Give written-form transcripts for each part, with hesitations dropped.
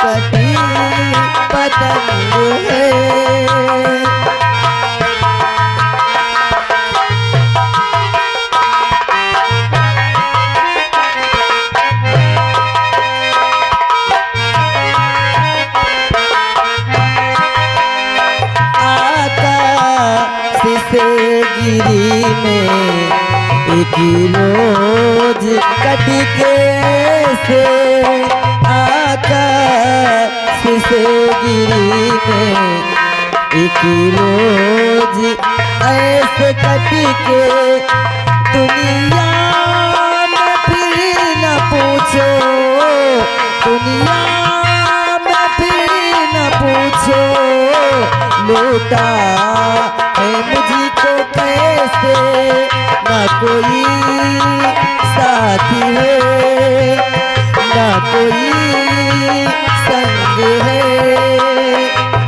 कटी पतंग है। से गिरी में एक रोज कटके से आकाश से गिरी में एक रोज ऐसे कटके दुनिया में फिर न पूछो, दुनिया में फिर न पूछो लूटा है मुझको कैसे, ना कोई साथी है ना कोई संग है।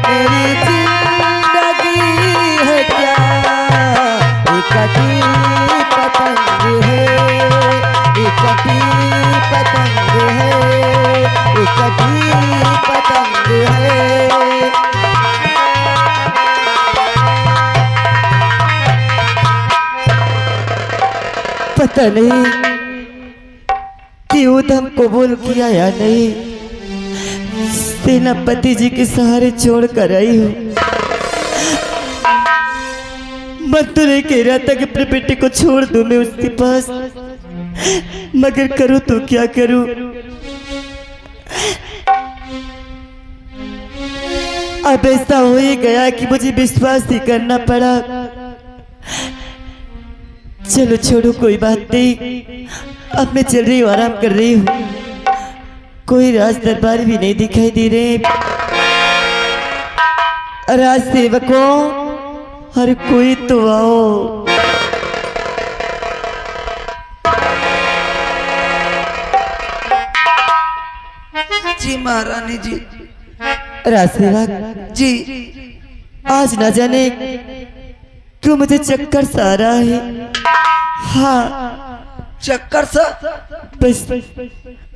मेरी जिंदगी है क्या इकट्ठी पतंग है, इकट्ठी पतंग है, इकट्ठी पतंग है। पता नहीं क्यों दम कबूल किया या नहीं, सेनापति जी के सहारे छोड़ कर आई हूँ। मन तो नहीं कह रहा था कि अपने बेटे को छोड़ दूं मैं उसके पास, मगर करूँ तो क्या करूँ। अब ऐसा हो ही गया कि मुझे विश्वास ही करना पड़ा। चलो छोड़ो कोई बात नहीं, अब मैं चल रही हूँ, आराम कर रही हूँ। कोई राज दरबार भी नहीं दिखाई दे रहे। राज सेवकों हर कोई तो आओ। जी महारानी जी। राज सेवक जी आज न जाने क्यों मुझे चक्कर सा आ रहा है। हाँ चक्कर सा? बस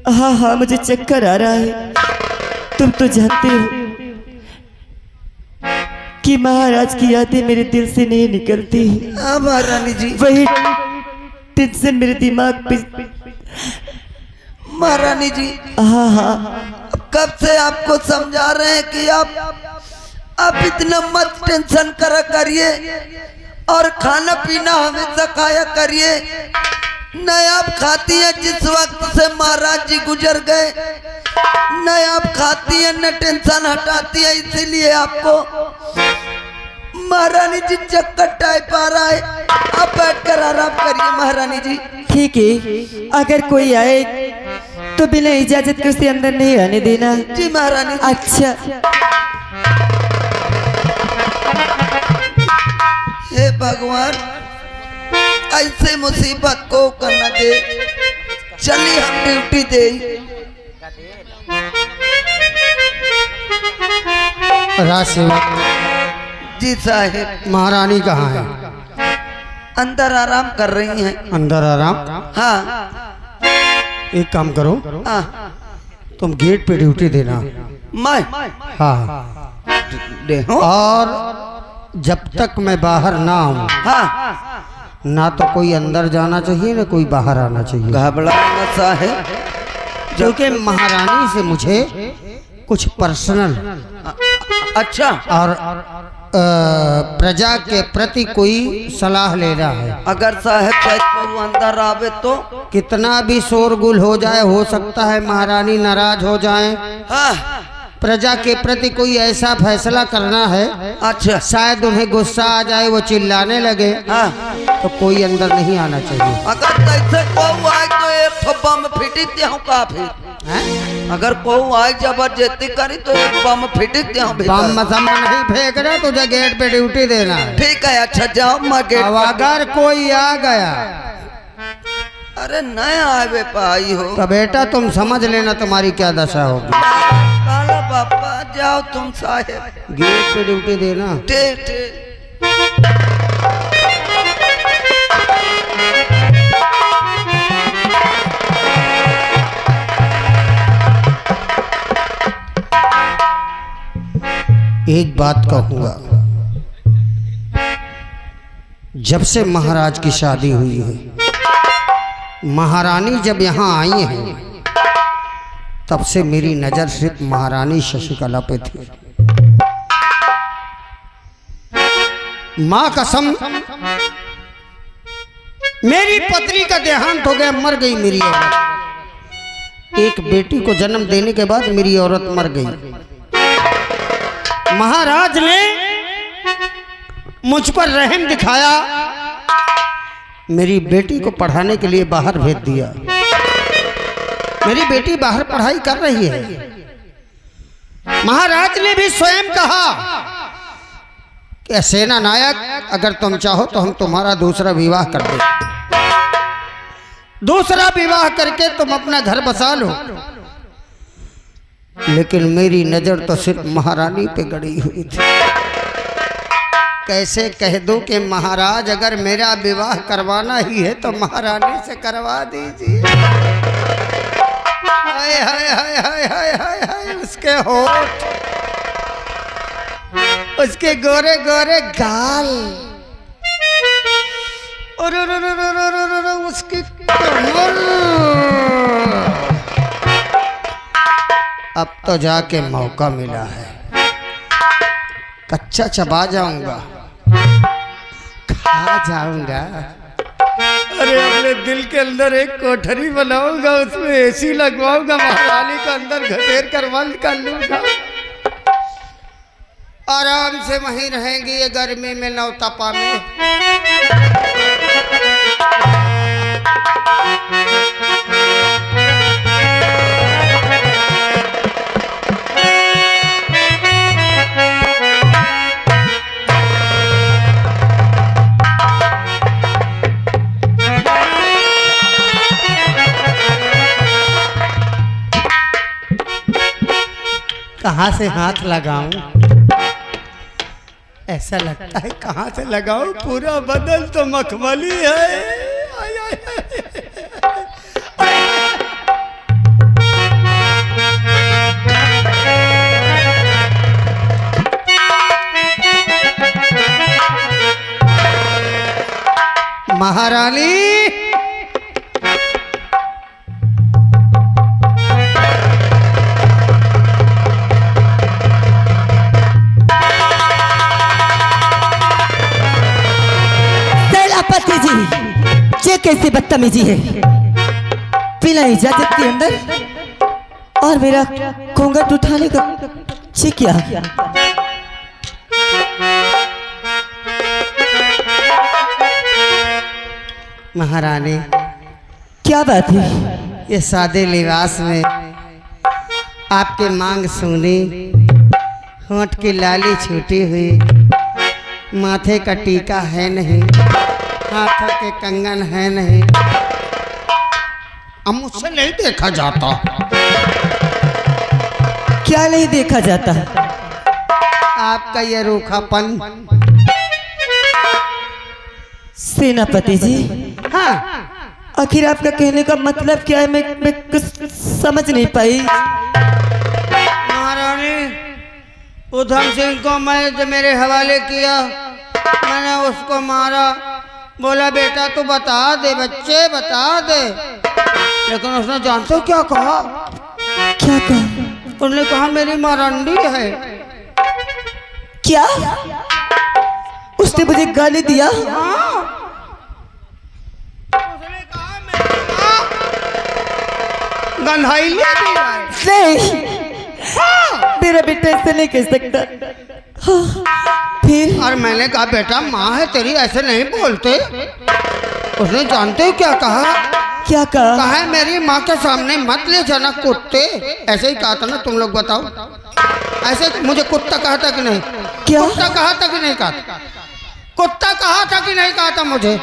हाँ हाँ मुझे चक्कर आ रहा है। तुम तो जानते हो कि महाराज की यादें मेरे दिल से नहीं निकलती। हाँ महारानी जी। वही टेंशन मेरे दिमाग पे। महारानी जी हाँ हाँ अब कब से आपको समझा रहे हैं कि आप इतना मत टेंशन करा करिए और खाना पीना हमेशा खाया करिए। न आप खाती हैं जिस वक्त से महाराज जी गुजर गए, न आप खाती हैं न टेंशन हटाती है, इसीलिए आपको महारानी जी चक्कर टाइप आ रहा है। आप बैठकर आराम करिए महारानी जी। ठीक है, अगर कोई आए तो बिना इजाजत के उसे अंदर नहीं आने देना। जी महारानी जी। अच्छा हे भगवान ऐसे मुसीबत को करना दे। चलिए हम ड्यूटी दे। राजसेवक जी साहेब। महारानी कहाँ है? अंदर आराम कर रही हैं। अंदर आराम? हाँ एक काम करो, हाँ। तुम गेट पे ड्यूटी देना। मैं? हाँ दे हो? और जब तक मैं बाहर ना आऊं, हाँ ना तो कोई अंदर जाना चाहिए ना कोई बाहर आना चाहिए। घबराना साहेब, क्योंकि महारानी से मुझे कुछ पर्सनल अच्छा और प्रजा के प्रति कोई सलाह लेना है। अगर साहेब शायद को अंदर आवे तो? कितना भी शोरगुल हो जाए, हो सकता है महारानी नाराज हो जाएं। हाँ प्रजा के प्रति कोई ऐसा फैसला करना है, अच्छा शायद उन्हें गुस्सा आ जाए, वो चिल्लाने लगे, हाँ तो कोई अंदर नहीं आना चाहिए। अगर कैसे को आए तो एक बम फिटिक दे हूँ काफी हैं? अगर को आए जबरदस्ती करी तो एक बम फिटिक दे हूँ। बम मसम नहीं फेंक रहे, तुझे गेट पे ड्यूटी देना है। ठीक है अच्छा जाओ मैं गेट। अब अगर कोई आ गया, अरे नया आवे पाई हो तो बेटा तुम समझ लेना तुम्हारी क्या दशा होगी। काला बापा जाओ तुम साहेब। गेट पे ड्यूटी देना। ठीक ठीक। एक बात कहूँगा, जब से महाराज की शादी हुई है, महारानी जब यहाँ आई है, तब से मेरी नज़र सिर्फ महारानी शशिकला पे थी। माँ कसम, मेरी पत्नी का देहांत हो गया, मर गई मेरी औरत। एक बेटी को जन्म देने के बाद मेरी औरत मर गई। महाराज ने मुझ पर रहम दिखाया, मेरी बेटी को पढ़ाने के लिए बाहर भेज दिया। मेरी बेटी बाहर पढ़ाई कर रही है। महाराज ने भी स्वयं कहा कि सेना नायक, अगर तुम चाहो तो हम तुम्हारा दूसरा विवाह कर दें, दूसरा विवाह करके तुम अपना घर बसा लो। लेकिन मेरी नजर तो सिर्फ महारानी पे गड़ी हुई थी। कैसे कह दूं कि महाराज, अगर मेरा विवाह करवाना ही है तो महारानी से करवा दीजिए। हाय हाय हाय हाय हाय हाय हाय, उसके होठ, उसके गोरे गोरे गाल, और उसकी कमर। अब तो जाके मौका मिला है, कच्चा चबा जाऊंगा, खा जाऊंगा। अरे अपने दिल के अंदर एक कोठरी बनाऊंगा, उसमें एसी लगवाऊंगा, महारानी को अंदर घसेर कर बंद कर लूंगा। आराम से वहीं रहेंगी ये गर्मी में, नौतपा में। कहाँ से हाथ लगाऊं? ऐसा लगता है कहाँ से लगाऊं, पूरा बदन तो मखमली है। आय, आय, आय। महारानी, ये कैसी बदतमीजी है? बिना इजाजत के अंदर और मेरा घूंघट उठाने का ये क्या? महारानी, क्या बात है? ये सादे लिबास में आपके मांग सोनी, होंठ की लाली छूटी हुई, माथे का टीका है नहीं, हाथों के कंगन है नहीं, अब मुझसे नहीं देखा जाता। क्या नहीं देखा जाता? आपका ये रूखापन। सेनापति जी, हाँ, आखिर आपका कहने का मतलब क्या है? मैं कुछ समझ नहीं पाई। महारानी, उधम सिंह को मैं जो मेरे हवाले किया, मैंने उसको मारा। बोला बेटा तू बता दे, बच्चे बता दे। लेकिन उसने जानते हो क्या कहा? क्या कहा? उन्होंने कहा मेरी मरंडी है। क्या? उसने मुझे गाली दिया? हाँ। उसने कहा मेरी गंधाई नहीं, हाँ। मेरा बेटा ऐसे नहीं कह सकता। हाँ। फिर? और मैंने कहा बेटा माँ है तेरी, ऐसे नहीं बोलते। उसने जानते हो क्या कहा? क्या कहा? कहा मेरी माँ के सामने मत ले जाना कुत्ते। ऐसे ही कहा था ना, तुम लोग बताओ। ऐसे मुझे कुत्ता कहा था कि नहीं? क्या? कुत्ता कहा था कि नहीं कहा था? कुत्ता कहा था कि नहीं कहा था मुझे?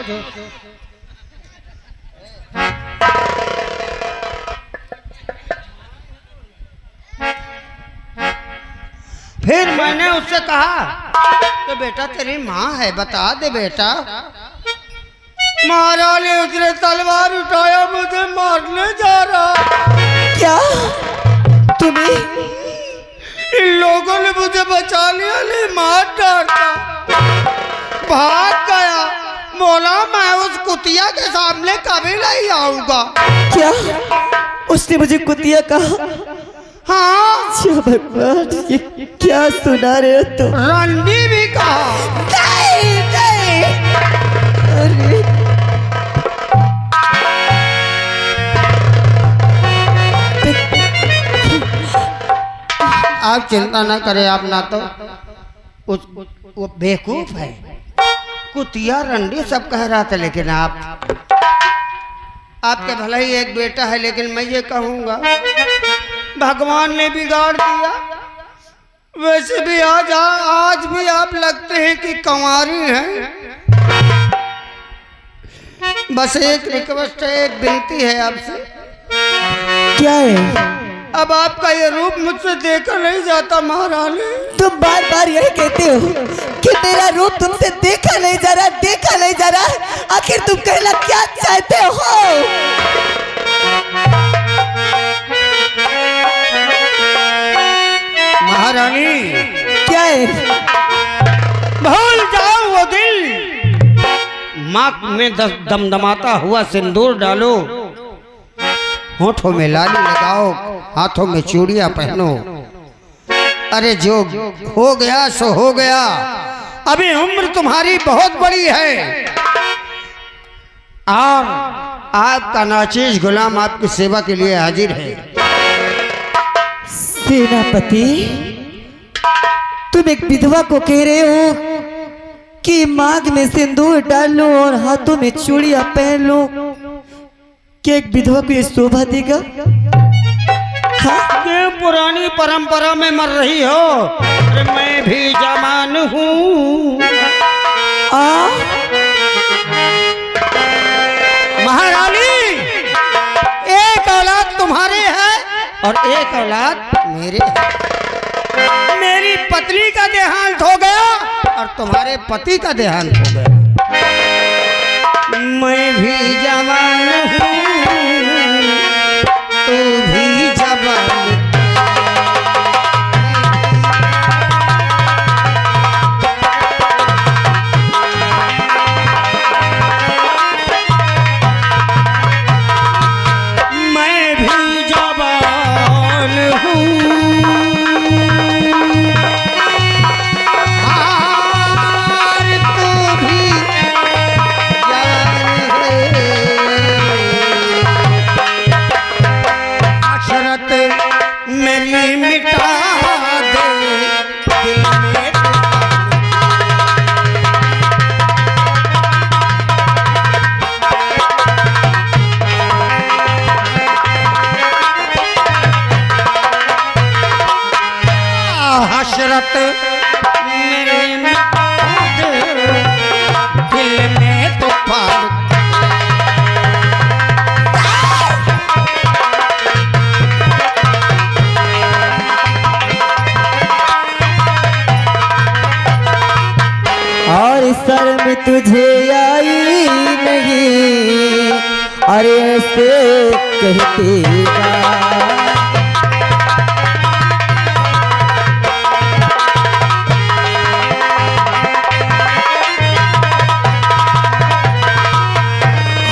फिर मैंने उससे कहा तो बेटा तेरी माँ है, बता दे बेटा। महाराज ने उसने तलवार उठाया, मुझे मारने जा रहा। क्या? तुम्हें इन लोगों ने मुझे बचा लिया, ले मार डालता, भाग गया। बोला मैं उस कुतिया के सामने कभी नहीं आऊंगा। क्या उसने मुझे कुतिया कहा? हाँ, अच्छा भगवान, ये क्या सुना रहे हो तुम? रंडी भी कहा। नहीं नहीं, अरे आप चिंता ना करें, आप ना तो वो बेवकूफ है, कुतिया रंडी सब कह रहा था, लेकिन आपके भले ही एक बेटा है, लेकिन मैं ये कहूँगा भगवान ने बिगाड़ दिया। वैसे भी आज भी आप लगते हैं कि कंवारी हैं। बस एक रिक्वेस्ट है, एक विनती है आपसे। क्या है? अब आपका ये रूप मुझसे देखा नहीं जाता महारानी। तुम बार बार यही कहते हो कि मेरा रूप तुमसे देखा नहीं जा रहा, देखा नहीं जा रहा। आखिर तुम कहना क्या चाहते हो? महारानी क्या है? भूल जाओ वो दिल, माँ में दमदमाता हुआ सिंदूर डालो, होठों में लाली लगाओ, हाथों में चूड़ियां पहनो। अरे जो हो गया सो हो गया, अभी उम्र तुम्हारी बहुत बड़ी है। और आपका नाचीज गुलाम आपकी सेवा के लिए हाजिर है। सेनापति, तुम एक विधवा को कह रहे हो कि मांग में सिंदूर डाल लो और हाथों में चूड़ियां पहन लो? क्या एक विधवा को ये शोभा देगा? हाँ? क्यों पुरानी परंपरा में मर रही हो? अरे मैं भी जवान हूँ। महारानी, एक औलाद तुम्हारे है और एक औलाद मेरे है। मेरी पत्नी का देहांत हो गया और तुम्हारे पति का देहांत हो गया। मैं भी जवान हूँ, तू भी जवान। मैं भी जवान हूँ, और तू भी जवान है। अशरत मेरी मिटा दे दिल में। हशरत मेरे मिटा दे दिल में तो फाड़। और शर्म तुझे आई नहीं, अरे ऐसे कहते ना।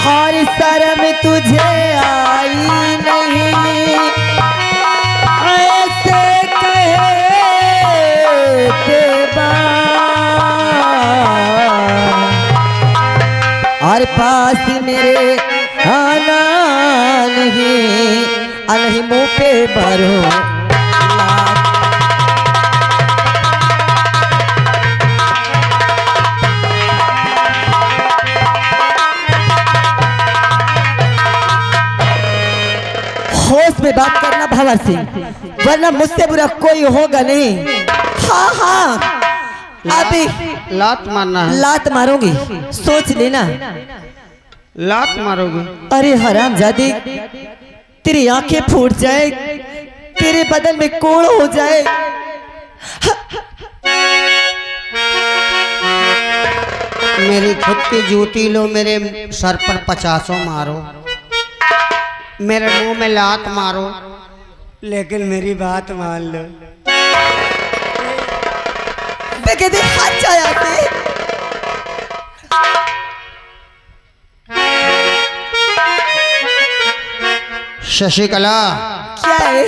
और शर्म तुझे आई नहीं, ऐसे कहते बा। और पास मेरे आना नहीं, अलही मुँह पे भरो। होश में बात करना भंवर सिंह, वरना मुझसे बुरा कोई होगा नहीं। हाँ हाँ, अभी लात मारना है। लात मारूंगी, सोच लेना। लात मारोगे? अरे हरामजादी, तेरी आंखें फूट जाए, तेरे बदन में कोड़ हो जाए। मेरी खुद की जूती लो, मेरे सर पर 50 मारो, मेरे मुंह में लात मारो, लेकिन मेरी बात मान लो। मैं कहते हाथ जाया थे। शशिकला, क्या है?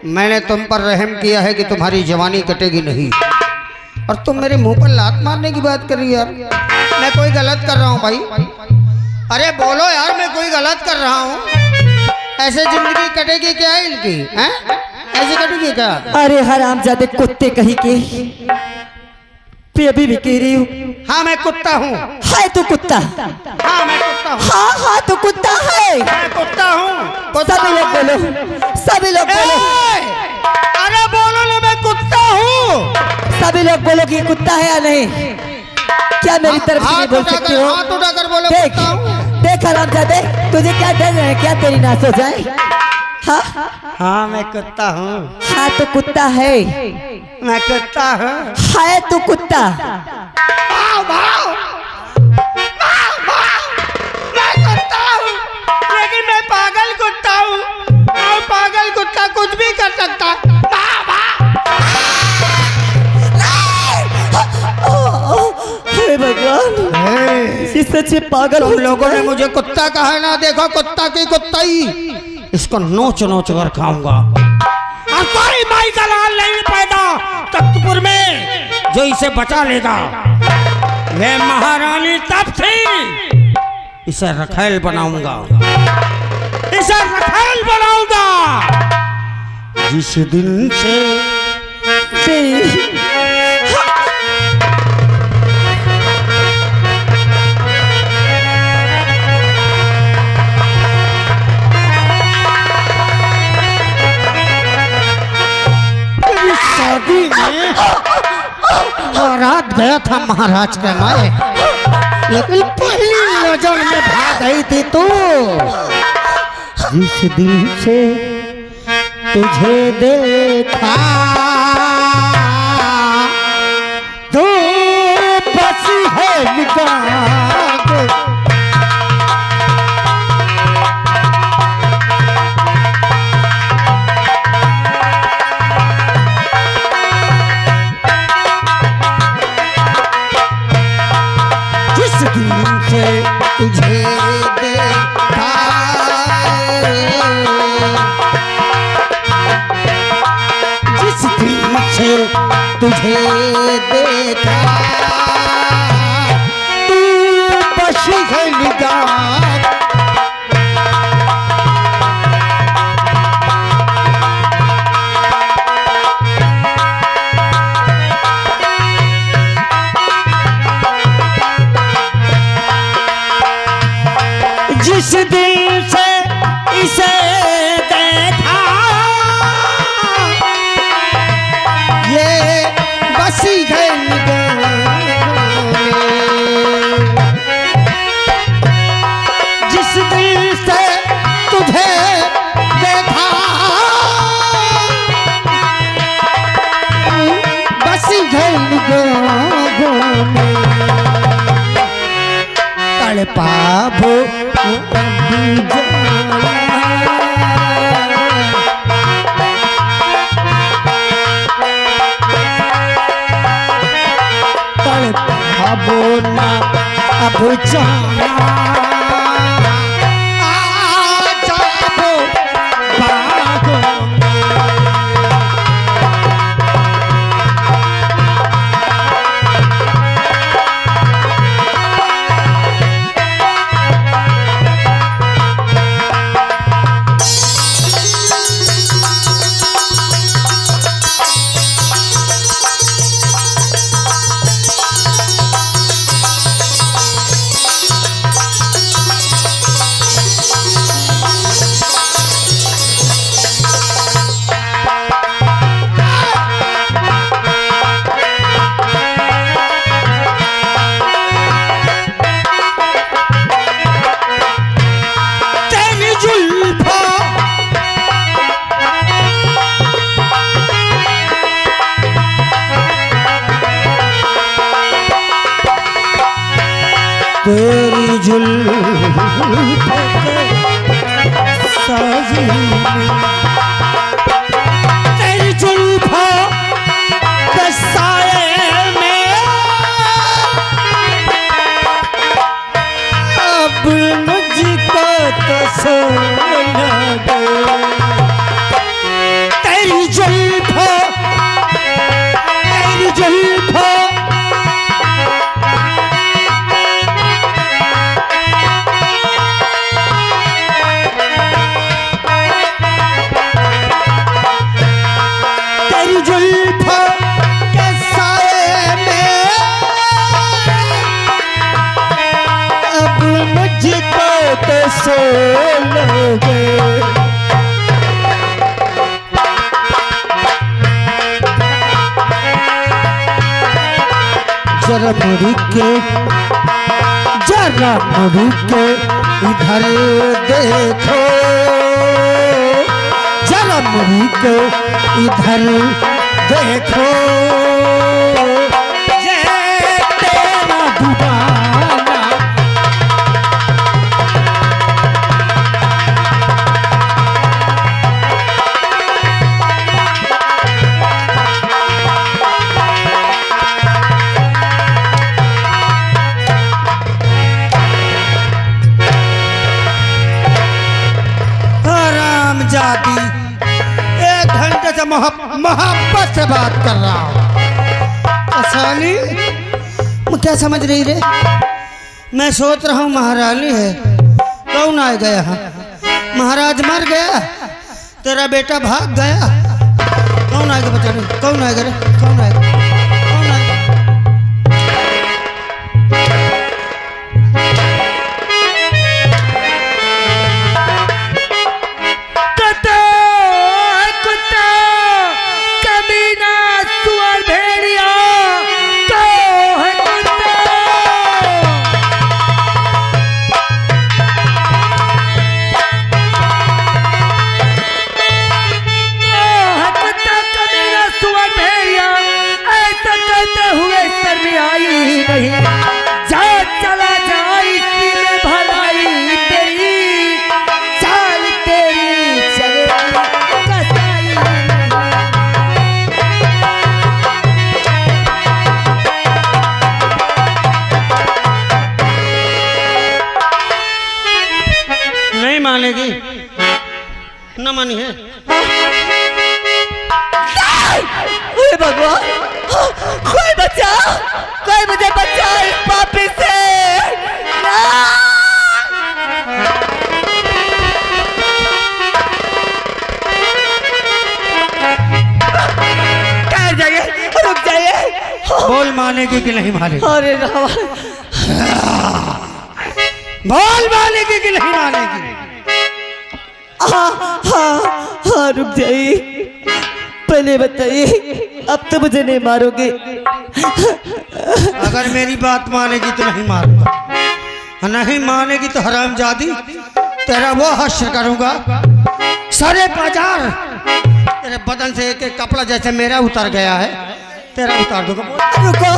मैंने तुम पर रहम किया है कि तुम्हारी जवानी कटेगी नहीं, और तुम मेरे मुंह पर लात मारने की बात कर रही यार। मैं कोई गलत कर रहा हूँ भाई? अरे बोलो यार, मैं कोई गलत कर रहा हूँ? ऐसे जिंदगी कटेगी क्या इनकी? हैं? ऐसे कटेगी क्या? अरे हरामजादे कुत्ते कहीं के, मैं अभी भी कह रही हूँ। हाँ मैं कुत्ता हूँ। है तो कुत्ता। हाँ मैं कुत्ता हूँ। हाँ हाँ तो कुत्ता है। मैं कुत्ता हूँ। सभी लोग बोलो, सभी लोग बोलो। अरे बोलो ना, मैं कुत्ता हूँ। सभी लोग बोलो कि कुत्ता है या नहीं। क्या मेरी तरफ से नहीं बोल सकते हो? हाथ उठाकर बोलो देख कुत्ता हूँ। देख हरामजादे, तुझे क्या डर है? क्या तेरी नाश हो जाए? हाँ हाँ मैं कुत्ता हूँ। हाँ तो कुत्ता है। मैं कुत्ता हूँ। है तो कुत्ता। भाव, भाव। भाव, भाव। मैं कुत्ता हूँ, लेकिन मैं पागल कुत्ता हूँ, और पागल कुत्ता कुछ भी कर सकता है। भाव, भाव। हे भगवान, ये सच में पागल तुम हो लोगों चुका ने है। मुझे कुत्ता कहा है ना, देखो कुत्ता की कुत्ताई, इसको नोच नोच कर खाऊंगा। और कोई माई का लाल नहीं पैदा तख्तपुर में जो इसे बचा लेगा। वे महारानी तब थी, इसे रखेल बनाऊंगा, इसे रखेल बनाऊंगा। जिस दिन से शादी में बारात गया था महाराज के माए, लेकिन पहली नजर में भाग गई थी तू। जिस दिन से तुझे देखा तो बसी है निगाह। तुझे देखा, जिस दिन से तुझे देखा, तू बसी है निगाह। जिस दिल से इसे देखा, ये बसी है निगाहों में। जिस दिल से तुझे देखा, बसी है निगाहों में। तड़पाबो तड़पाबो ना अब जाना, आ जाबो बागों में। सो लोगे। जरा मुड़ी के इधर देखो, जरा मुड़ी के इधर देखो, ये तेरा दीवाना। जाती 1 घंटे से मोहब्बत से बात कर रहा हूँ। साली मैं क्या समझ रही रे? मैं सोच रहा हूँ महारानी है, कौन आ गया? महाराज मर गया, तेरा बेटा भाग गया, कौन आएगा बता रही? कौन आएगा रे? कौन आएगा? कौन आएगा? जा चला जा, इसी में भलाई तेरी, चाल तेरी चलेगी कसाई। नहीं मानेगी, न मानी है। भगवान, कोई बचा, कोई मुझे बचा इस पापी से। ठहर जाइए, रुक जाइए। बोल मानेगी कि नहीं मानेगी? अरे बोल मानेगी कि नहीं मानेगी? हाँ रुक जाइए, पहले बताइए, अब तो मुझे नहीं मारोगे? अगर मेरी बात मानेगी तो नहीं मारूंगा, नहीं मानेगी तो हरामजादी तेरा वो हश्र करूंगा, सारे बाजार तेरे बदन से एक एक कपड़ा जैसे मेरा उतर गया है तेरा उतार दूंगा। रुको,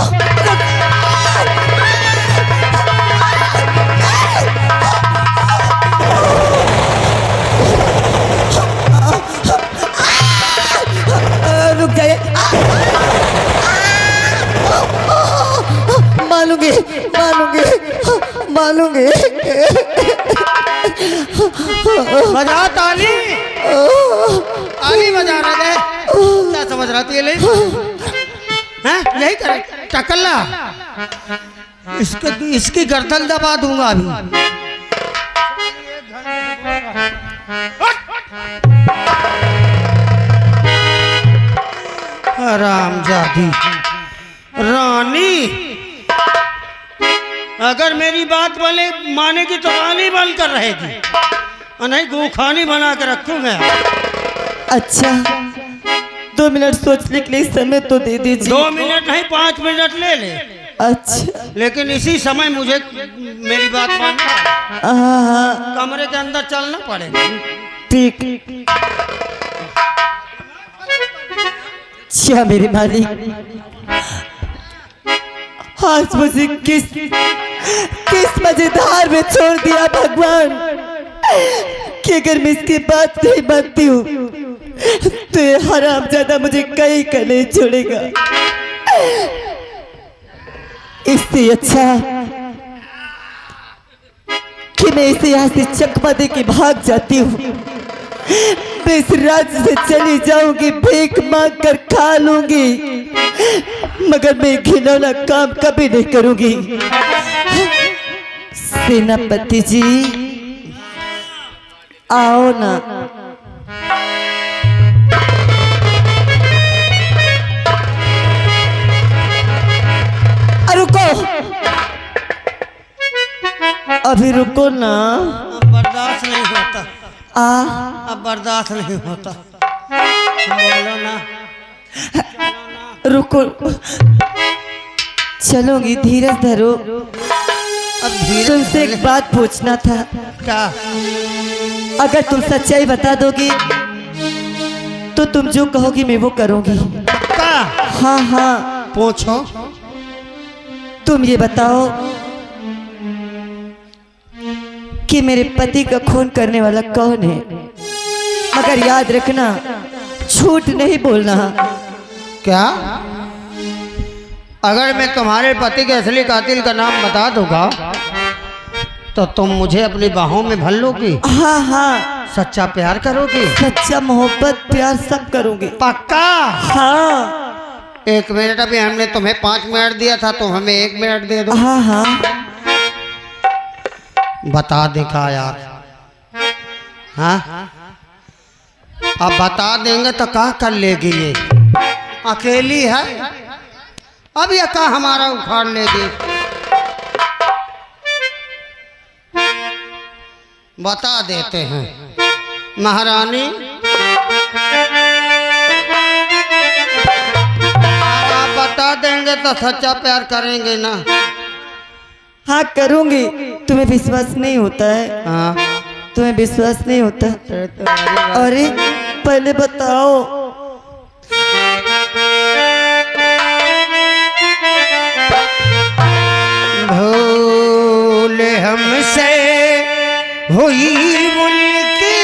रुक जाइए। मानूंगी मानूंगी मानूंगी। बजा ताली, ताली बजा रहा है, क्या समझ रहा थी? हैं यही करे टकल्ला, इसकी गर्दन दबा दूंगा अभी। हरामजादी रानी, अगर मेरी बात मानेगी तो रानी बनकर रहेगी, और नहीं गूखानी बना कर रखूंगा। अच्छा 2 मिनट सोचने के लिए समय तो दे दीजिए। 2 मिनट नहीं 5 मिनट ले ले। अच्छा, लेकिन इसी समय मुझे मेरी बात मानना, कमरे के अंदर चलना पड़ेगा। ठीक। अच्छा मेरे मालिक, आज मुझे किस मजेदार में छोड़ दिया भगवान, कि अगर मैं इसकी बात नहीं मानती हूँ तो ये हरामजादा मुझे कहीं का नहीं छोड़ेगा। इससे अच्छा कि मैं इसे यहाँ से चकमा दे के भाग जाती हूँ, मैं इस राज्य से चली जाऊंगी, भीख मांग कर खा लूंगी, मगर मैं घिनौना काम कभी नहीं करूंगी। सेनापति जी आओ ना। रुको, अभी रुको ना। अब बर्दाश्त नहीं होता। बोलो ना। रुको, चलोगी, धीरज धरो। अब धीरे तुमसे एक बात पूछना था। क्या? अगर तुम सच्चाई बता दोगी तो तुम जो कहोगी मैं वो करूंगी। क्या? हाँ हाँ, पूछो। तुम ये बताओ कि मेरे पति का खून करने वाला कौन है? मगर याद रखना, झूठ नहीं बोलना। क्या? अगर मैं तुम्हारे पति के असली कातिल का नाम बता दूंगा तो तुम मुझे अपनी बाहों में भर लोगी? हाँ हाँ, सच्चा प्यार करोगी? सच्चा मोहब्बत प्यार सब करूंगी। पक्का? हाँ 1 मिनट। अभी हमने तुम्हें 5 मिनट दिया था, तो हमें 1 मिनट दे दो। हाँ हाँ, बता देखा यार। हाँ, अब बता देंगे तो क्या कर लेगी ये? अकेली है, अब ये क्या हमारा उखाड़ लेगी? बता देते हैं महारानी। आप बता देंगे तो सच्चा प्यार करेंगे ना? हाँ करूंगी। तुम्हें विश्वास नहीं होता है? हाँ। तुम्हें विश्वास नहीं होता? अरे पहले बताओ। भूल हमसे हुई मुल्की